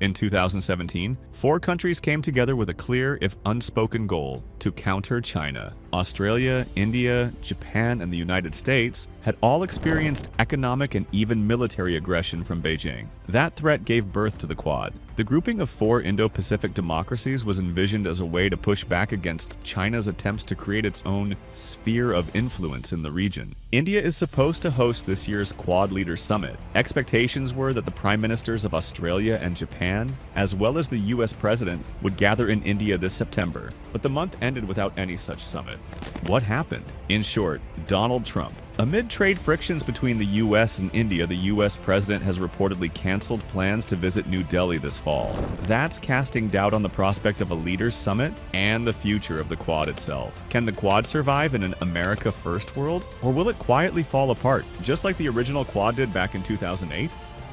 In 2017, four countries came together with a clear, if unspoken, goal to counter China. Australia, India, Japan, and the United States had all experienced economic and even military aggression from Beijing. That threat gave birth to the Quad. The grouping of four Indo-Pacific democracies was envisioned as a way to push back against China's attempts to create its own sphere of influence in the region. India is supposed to host this year's Quad Leaders Summit. Expectations were that the prime ministers of Australia and Japan, as well as the US president, would gather in India this September. But the month ended without any such summit. What happened? In short, Donald Trump. Amid trade frictions between the US and India, the US president has reportedly canceled plans to visit New Delhi this fall. That's casting doubt on the prospect of a leaders' summit and the future of the Quad itself. Can the Quad survive in an America First world? Or will it quietly fall apart, just like the original Quad did back in 2008?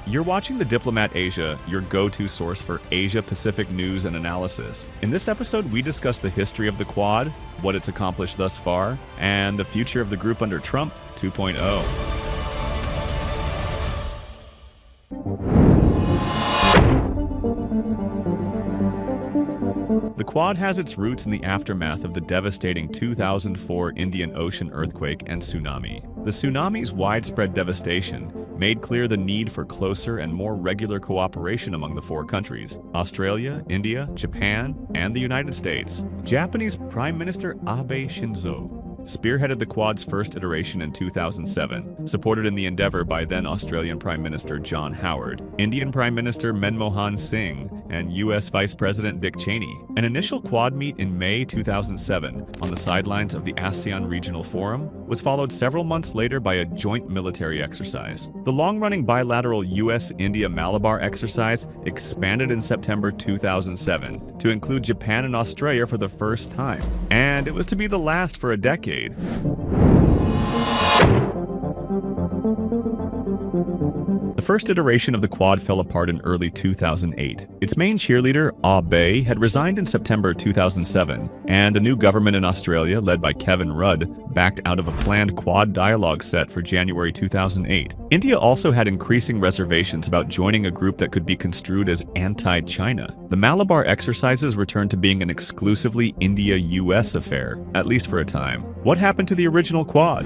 You're watching The Diplomat Asia, your go-to source for Asia-Pacific news and analysis. In this episode, we discuss the history of the Quad, what it's accomplished thus far, and the future of the group under Trump 2.0. The Quad has its roots in the aftermath of the devastating 2004 Indian Ocean earthquake and tsunami. The tsunami's widespread devastation made clear the need for closer and more regular cooperation among the four countries: Australia, India, Japan, and the United States. Japanese Prime Minister Abe Shinzo spearheaded the Quad's first iteration in 2007, supported in the endeavor by then Australian Prime Minister John Howard, Indian Prime Minister Manmohan Singh, and US Vice President Dick Cheney. An initial Quad meet in May 2007 on the sidelines of the ASEAN Regional Forum was followed several months later by a joint military exercise. The long-running bilateral US-India Malabar exercise expanded in September 2007 to include Japan and Australia for the first time, and it was to be the last for a decade. The first iteration of the Quad fell apart in early 2008. Its main cheerleader, Abe, had resigned in September 2007, and a new government in Australia, led by Kevin Rudd, backed out of a planned Quad dialogue set for January 2008. India also had increasing reservations about joining a group that could be construed as anti-China. The Malabar exercises returned to being an exclusively India-US affair, at least for a time. What happened to the original Quad?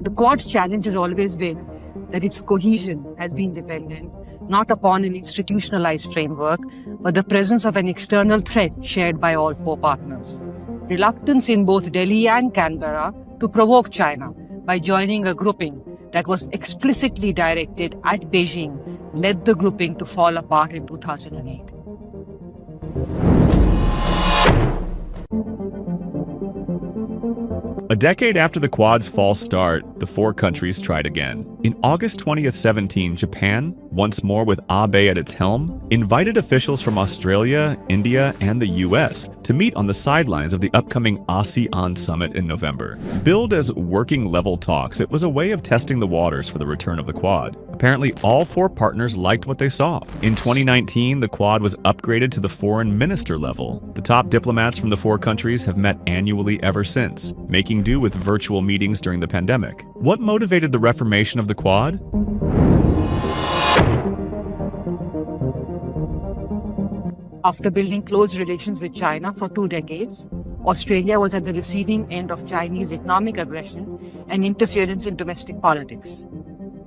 The Quad's challenge has always been that its cohesion has been dependent not upon an institutionalized framework, but the presence of an external threat shared by all four partners. Reluctance in both Delhi and Canberra to provoke China by joining a grouping that was explicitly directed at Beijing led the grouping to fall apart in 2008. A decade after the Quad's false start, the four countries tried again. In August 2017, Japan, once more with Abe at its helm, invited officials from Australia, India, and the US to meet on the sidelines of the upcoming ASEAN summit in November. Billed as working-level talks, it was a way of testing the waters for the return of the Quad. Apparently, all four partners liked what they saw. In 2019, the Quad was upgraded to the foreign minister level. The top diplomats from the four countries have met annually ever since, making do with virtual meetings during the pandemic. What motivated the reformation of the Quad? After building close relations with China for 2 decades, Australia was at the receiving end of Chinese economic aggression and interference in domestic politics.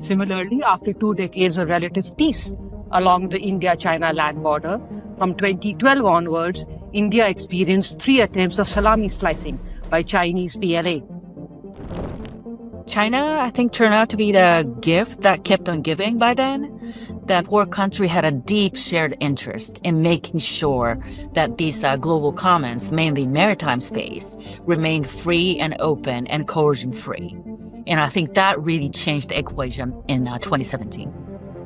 Similarly, after 2 decades of relative peace along the India-China land border, from 2012 onwards, India experienced 3 attempts of salami slicing by Chinese PLA. China, I think, turned out to be the gift that kept on giving by then. That poor country had a deep shared interest in making sure that these global commons, mainly maritime space, remained free and open and coercion-free. And I think that really changed the equation in 2017.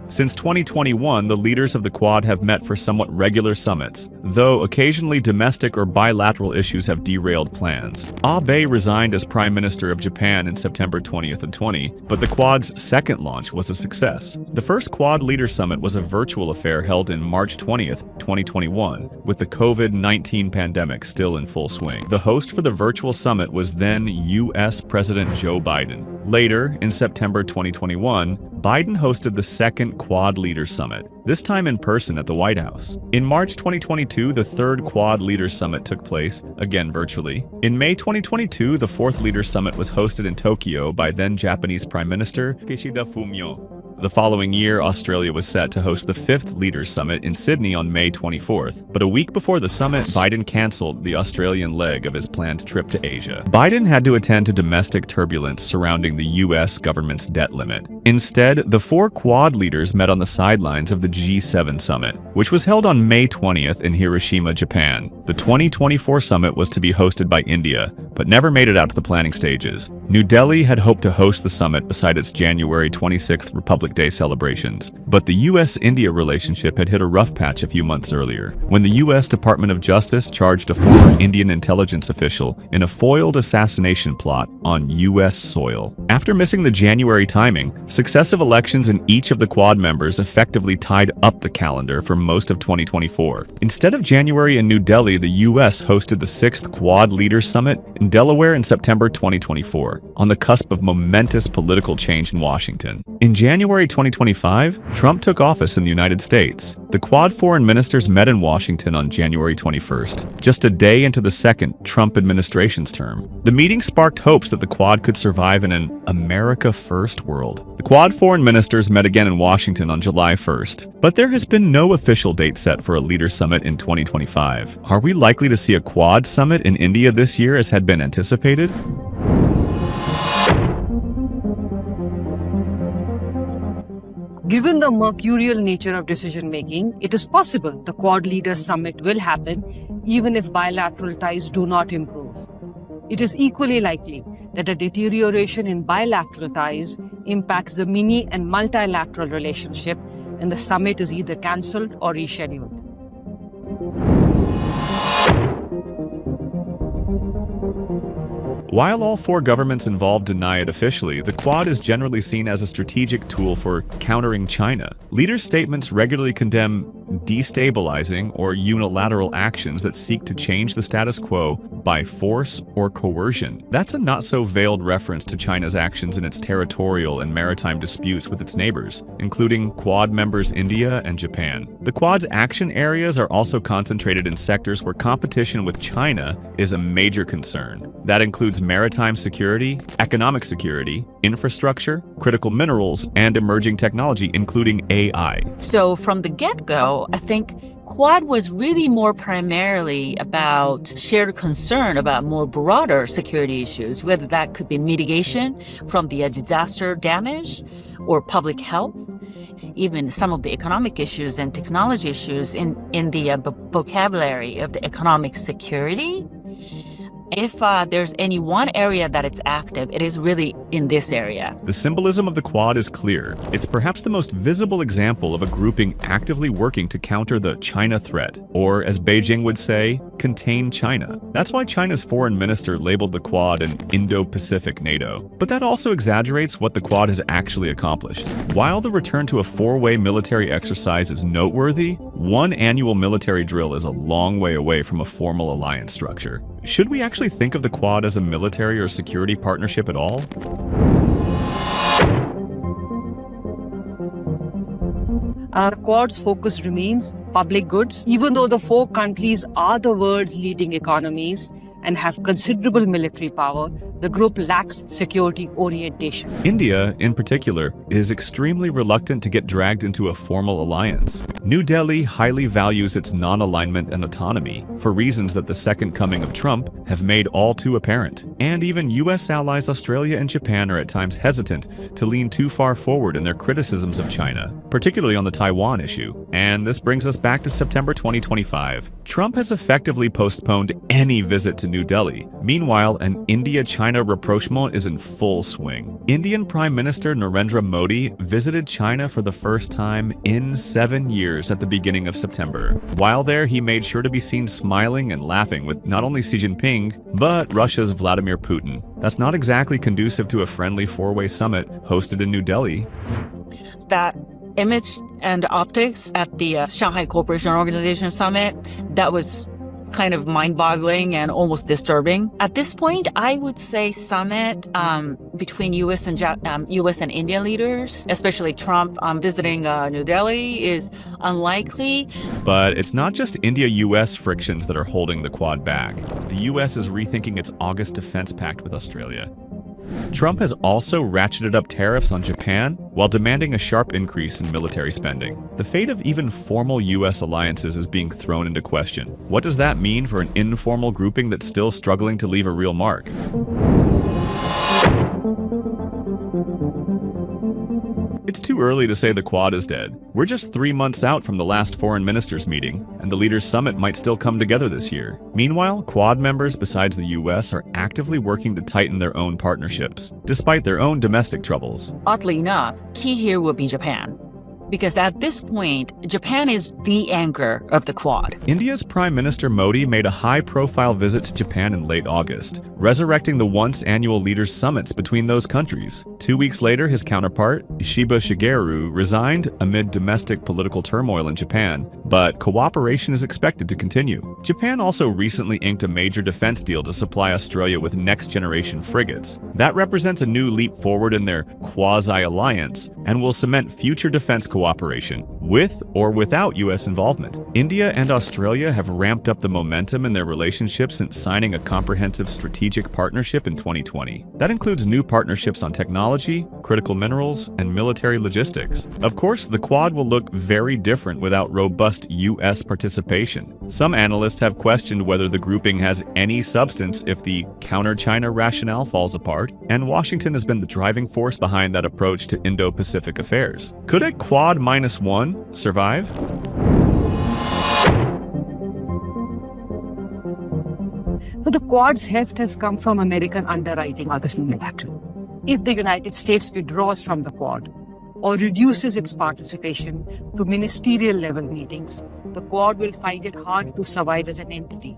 Since 2021, the leaders of the Quad have met for somewhat regular summits, though occasionally domestic or bilateral issues have derailed plans. Abe resigned as Prime Minister of Japan in September 20th and 20, but the Quad's second launch was a success. The first Quad Leader Summit was a virtual affair held in March 20th, 2021, with the COVID-19 pandemic still in full swing. The host for the virtual summit was then U.S. President Joe Biden. Later, in September 2021, Biden hosted the second Quad Leaders Summit, this time in person at the White House. In March 2022, the third Quad Leaders Summit took place, again virtually. In May 2022, the fourth Leaders Summit was hosted in Tokyo by then Japanese Prime Minister Kishida Fumio. The following year, Australia was set to host the fifth Leaders Summit in Sydney on May 24th, but a week before the summit, Biden cancelled the Australian leg of his planned trip to Asia. Biden had to attend to domestic turbulence surrounding the U.S. government's debt limit. Instead, the four Quad leaders met on the sidelines of the G7 summit, which was held on May 20th in Hiroshima, Japan. The 2024 summit was to be hosted by India, but never made it out to the planning stages. New Delhi had hoped to host the summit beside its January 26th Republic Day celebrations, but the U.S.-India relationship had hit a rough patch a few months earlier, when the U.S. Department of Justice charged a former Indian intelligence official in a foiled assassination plot on U.S. soil. After missing the January timing, successive elections in each of the Quad members effectively tied up the calendar for most of 2024. Instead of January in New Delhi, the U.S. hosted the sixth Quad Leaders Summit in Delaware in September 2024, on the cusp of momentous political change in Washington. In January 2025, Trump took office in the United States. The Quad foreign ministers met in Washington on January 21st, just a day into the second Trump administration's term. The meeting sparked hopes that the Quad could survive in an America First world. The Quad foreign ministers met again in Washington on July 1st, but there has been no official date set for a leader summit in 2025. Are we likely to see a Quad summit in India this year as had been anticipated? Given the mercurial nature of decision-making, it is possible the Quad Leaders Summit will happen even if bilateral ties do not improve. It is equally likely that a deterioration in bilateral ties impacts the mini and multilateral relationship, and the summit is either cancelled or rescheduled. While all four governments involved deny it officially, the Quad is generally seen as a strategic tool for countering China. Leaders' statements regularly condemn destabilizing or unilateral actions that seek to change the status quo by force or coercion. That's a not-so-veiled reference to China's actions in its territorial and maritime disputes with its neighbors, including Quad members India and Japan. The Quad's action areas are also concentrated in sectors where competition with China is a major concern. That includes maritime security, economic security, infrastructure, critical minerals, and emerging technology, including AI. So from the get-go, I think Quad was really more primarily about shared concern about more broader security issues, whether that could be mitigation from the disaster damage or public health, even some of the economic issues and technology issues in the vocabulary of the economic security. If there's any one area that it's active, it is really in this area. The symbolism of the Quad is clear. It's perhaps the most visible example of a grouping actively working to counter the China threat, or as Beijing would say, contain China. That's why China's foreign minister labeled the Quad an Indo-Pacific NATO. But that also exaggerates what the Quad has actually accomplished. While the return to a four-way military exercise is noteworthy, one annual military drill is a long way away from a formal alliance structure. Should we actually think of the Quad as a military or security partnership at all? The Quad's focus remains public goods. Even though the four countries are the world's leading economies and have considerable military power, the group lacks security orientation. India, in particular, is extremely reluctant to get dragged into a formal alliance. New Delhi highly values its non-alignment and autonomy, for reasons that the second coming of Trump have made all too apparent. And even U.S. allies Australia and Japan are at times hesitant to lean too far forward in their criticisms of China, particularly on the Taiwan issue. And this brings us back to September 2025. Trump has effectively postponed any visit to New Delhi. Meanwhile, an India-China China rapprochement is in full swing. Indian Prime Minister Narendra Modi visited China for the first time in 7 years at the beginning of September. While there, he made sure to be seen smiling and laughing with not only Xi Jinping, but Russia's Vladimir Putin. That's not exactly conducive to a friendly four-way summit hosted in New Delhi. That image and optics at the Shanghai Cooperation Organization Summit, that was kind of mind-boggling and almost disturbing. At this point, I would say summit between U.S. and India leaders, especially Trump visiting New Delhi, is unlikely. But it's not just India-U.S. frictions that are holding the Quad back. The U.S. is rethinking its August defense pact with Australia. Trump has also ratcheted up tariffs on Japan while demanding a sharp increase in military spending. The fate of even formal U.S. alliances is being thrown into question. What does that mean for an informal grouping that's still struggling to leave a real mark? It's too early to say the Quad is dead. We're just 3 months out from the last foreign ministers meeting, and the leaders' summit might still come together this year. Meanwhile, Quad members besides the US are actively working to tighten their own partnerships, despite their own domestic troubles. Oddly enough, key here will be Japan. Because at this point, Japan is the anchor of the Quad. India's Prime Minister Modi made a high-profile visit to Japan in late August, resurrecting the once-annual leaders' summits between those countries. 2 weeks later, his counterpart, Ishiba Shigeru, resigned amid domestic political turmoil in Japan, but cooperation is expected to continue. Japan also recently inked a major defense deal to supply Australia with next-generation frigates. That represents a new leap forward in their quasi-alliance and will cement future defense cooperation, with or without U.S. involvement. India and Australia have ramped up the momentum in their relationship since signing a comprehensive strategic partnership in 2020. That includes new partnerships on technology, critical minerals, and military logistics. Of course, the Quad will look very different without robust U.S. participation. Some analysts have questioned whether the grouping has any substance if the counter-China rationale falls apart, and Washington has been the driving force behind that approach to Indo-Pacific affairs. Could a Quad -1 survive? So the Quad's heft has come from American underwriting of this unilateral. If the United States withdraws from the Quad or reduces its participation to ministerial level meetings, the Quad will find it hard to survive as an entity.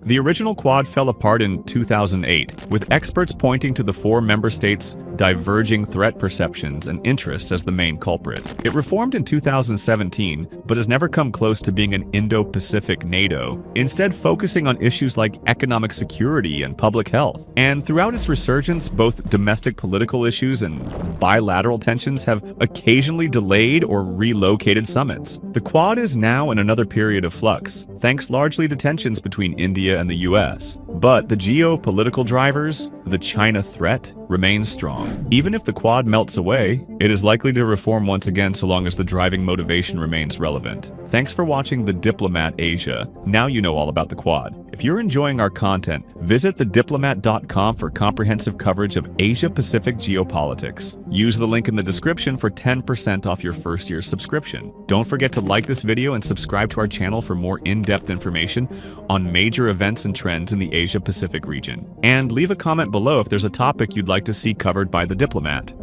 The original Quad fell apart in 2008, with experts pointing to the 4 member states' diverging threat perceptions and interests as the main culprit. It reformed in 2017, but has never come close to being an Indo-Pacific NATO, instead focusing on issues like economic security and public health. And throughout its resurgence, both domestic political issues and bilateral tensions have occasionally delayed or relocated summits. The Quad is now in another period of flux, thanks largely to tensions between India and the US. But the geopolitical drivers, the China threat, remains strong. Even if the Quad melts away, it is likely to reform once again so long as the driving motivation remains relevant. Thanks for watching The Diplomat Asia. Now you know all about the Quad. If you're enjoying our content, visit thediplomat.com for comprehensive coverage of Asia-Pacific geopolitics. Use the link in the description for 10% off your first year subscription. Don't forget to like this video and subscribe to our channel for more in-depth information on major events and trends in the Asia-Pacific region. And leave a comment below if there's a topic you'd like to see covered by The Diplomat.